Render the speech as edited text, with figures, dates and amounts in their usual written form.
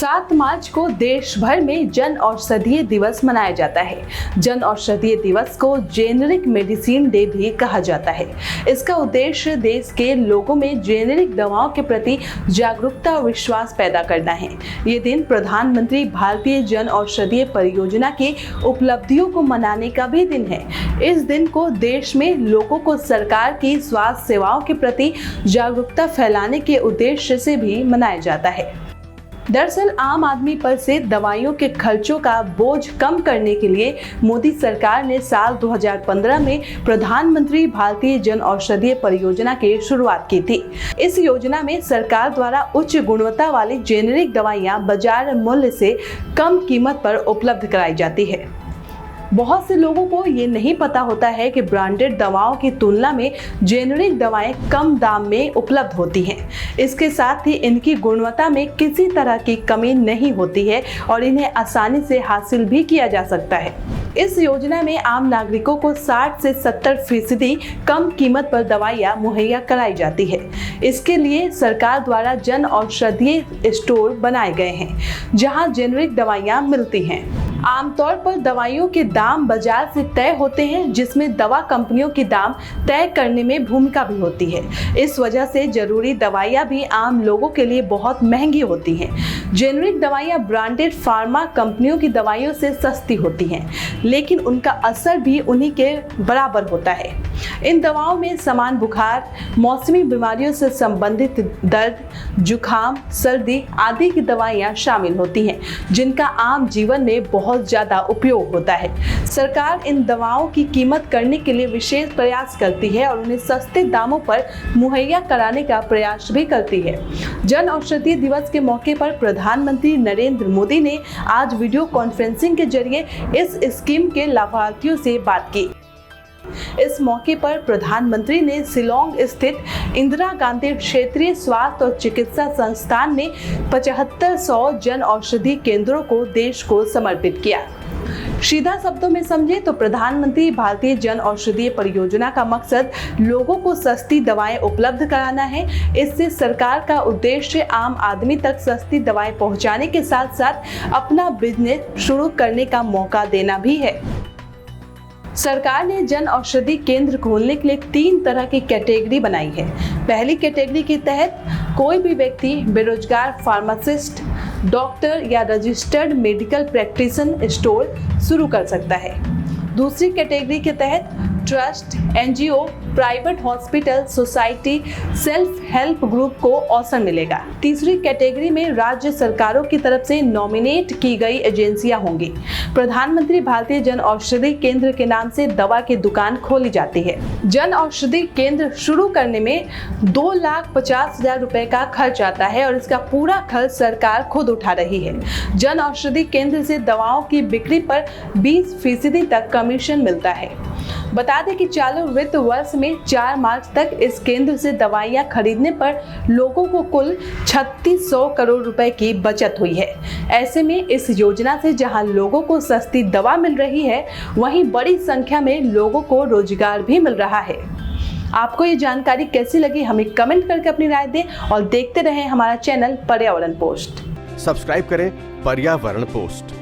7 मार्च को देश भर में जन औषधि दिवस मनाया जाता है। जन औषधि दिवस को जेनेरिक मेडिसिन डे भी कहा जाता है। इसका उद्देश्य देश के लोगों में जेनेरिक दवाओं के प्रति जागरूकता और विश्वास पैदा करना है। ये दिन प्रधानमंत्री भारतीय जन औषधि परियोजना की उपलब्धियों को मनाने का भी दिन है। इस दिन को देश में लोगों को सरकार की स्वास्थ्य सेवाओं के प्रति जागरूकता फैलाने के उद्देश्य से भी मनाया जाता है। दरअसल आम आदमी पर से दवाइयों के खर्चों का बोझ कम करने के लिए मोदी सरकार ने साल 2015 में प्रधानमंत्री भारतीय जन औषधि परियोजना की शुरुआत की थी। इस योजना में सरकार द्वारा उच्च गुणवत्ता वाली जेनेरिक दवाइयां बाजार मूल्य से कम कीमत पर उपलब्ध कराई जाती है। बहुत से लोगों को ये नहीं पता होता है कि ब्रांडेड दवाओं की तुलना में जेनेरिक दवाएं कम दाम में उपलब्ध होती हैं। इसके साथ ही इनकी गुणवत्ता में किसी तरह की कमी नहीं होती है और इन्हें आसानी से हासिल भी किया जा सकता है। इस योजना में आम नागरिकों को 60 से 70% कम कीमत पर दवाइयाँ मुहैया कराई जाती है। इसके लिए सरकार द्वारा जन औषधि स्टोर बनाए गए हैं, जहां जेनेरिक दवाइयाँ मिलती हैं। आमतौर पर दवाइयों के दाम बाजार से तय होते हैं, जिसमें दवा कंपनियों की दाम तय करने में भूमिका भी होती है। इस वजह से जरूरी दवाइयाँ भी आम लोगों के लिए बहुत महंगी होती हैं। जेनेरिक दवाइयाँ ब्रांडेड फार्मा कंपनियों की दवाइयों से सस्ती होती हैं, लेकिन उनका असर भी उन्हीं के बराबर होता है। इन दवाओं में सामान्य बुखार, मौसमी बीमारियों से संबंधित दर्द, जुखाम, सर्दी आदि की दवाइयाँ शामिल होती हैं, जिनका आम जीवन में बहुत ज्यादा उपयोग होता है। सरकार इन दवाओं की कीमत करने के लिए विशेष प्रयास करती है और उन्हें सस्ते दामों पर मुहैया कराने का प्रयास भी करती है। जन औषधि दिवस के मौके पर प्रधानमंत्री नरेंद्र मोदी ने आज वीडियो कॉन्फ्रेंसिंग के जरिए इस स्कीम के लाभार्थियों से बात की। इस मौके पर प्रधानमंत्री ने शिलांग स्थित इंदिरा गांधी क्षेत्रीय स्वास्थ्य और चिकित्सा संस्थान में 7500 जन औषधि केंद्रों को देश को समर्पित किया। सीधा शब्दों में समझे तो प्रधानमंत्री भारतीय जन औषधि परियोजना का मकसद लोगों को सस्ती दवाएं उपलब्ध कराना है। इससे सरकार का उद्देश्य आम आदमी तक सस्ती दवाएं पहुंचाने के साथ साथ अपना बिजनेस शुरू करने का मौका देना भी है। सरकार ने जन औषधि केंद्र खोलने के लिए 3 तरह की कैटेगरी बनाई है। पहली कैटेगरी के तहत कोई भी व्यक्ति बेरोजगार फार्मासिस्ट, डॉक्टर या रजिस्टर्ड मेडिकल प्रैक्टिशनर स्टोर शुरू कर सकता है। दूसरी कैटेगरी के तहत trust, NGO, private hospital, society, self help group को अवसर मिलेगा। तीसरी कैटेगरी में राज्य सरकारों की तरफ से नॉमिनेट की गई एजेंसियां होंगी। प्रधानमंत्री भारतीय जन औषधि केंद्र के नाम से दवा की दुकान खोली जाती है। जन औषधि केंद्र शुरू करने में 2,50,000 रुपए का खर्च आता है और इसका पूरा खर्च सरकार खुद उठा रही है। जन औषधि केंद्र से दवाओं की बिक्री पर 20% तक कमीशन मिलता है। बता दें कि चालू वित्त वर्ष में 4 मार्च तक इस केंद्र से दवाइयां खरीदने पर लोगों को कुल 3600 करोड़ रुपए की बचत हुई है। ऐसे में इस योजना से जहां लोगों को सस्ती दवा मिल रही है, वहीं बड़ी संख्या में लोगों को रोजगार भी मिल रहा है। आपको ये जानकारी कैसी लगी, हमें कमेंट करके अपनी राय दें और देखते रहें हमारा चैनल पर्यावरण पोस्ट। सब्सक्राइब करें पर्यावरण पोस्ट।